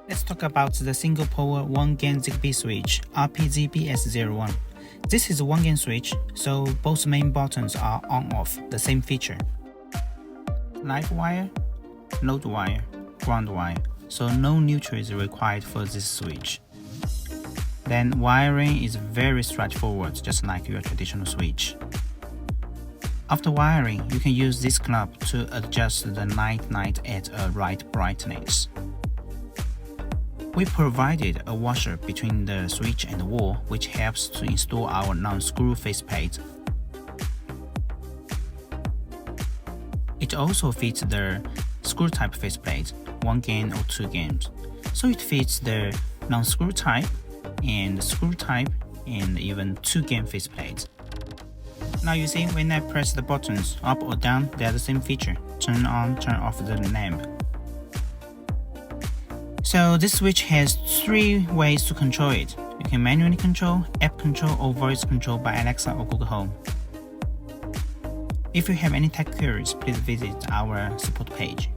Let's talk about the single power 1-gain Zigbee switch, RP-ZB-S01. This is a 1-gain switch, so both main buttons are on-off, the same feature. Live wire, load wire, ground wire, so no neutral is required for this switch. Then wiring is very straightforward, just like your traditional switch. After wiring, you can use this knob to adjust the night light at a right brightness. We provided a washer between the switch and the wall, which helps to install our non-screw faceplate. It also fits the screw-type faceplate, 1-gain or 2-gains. So it fits the non-screw type and screw type and even 2-gain faceplate. Now you see, when I press the buttons up or down, they are the same feature. Turn on, turn off the lamp. So this switch has 3 ways to control it. You can manually control, app control, or voice control by Alexa or Google Home. If you have any tech queries, please visit our support page.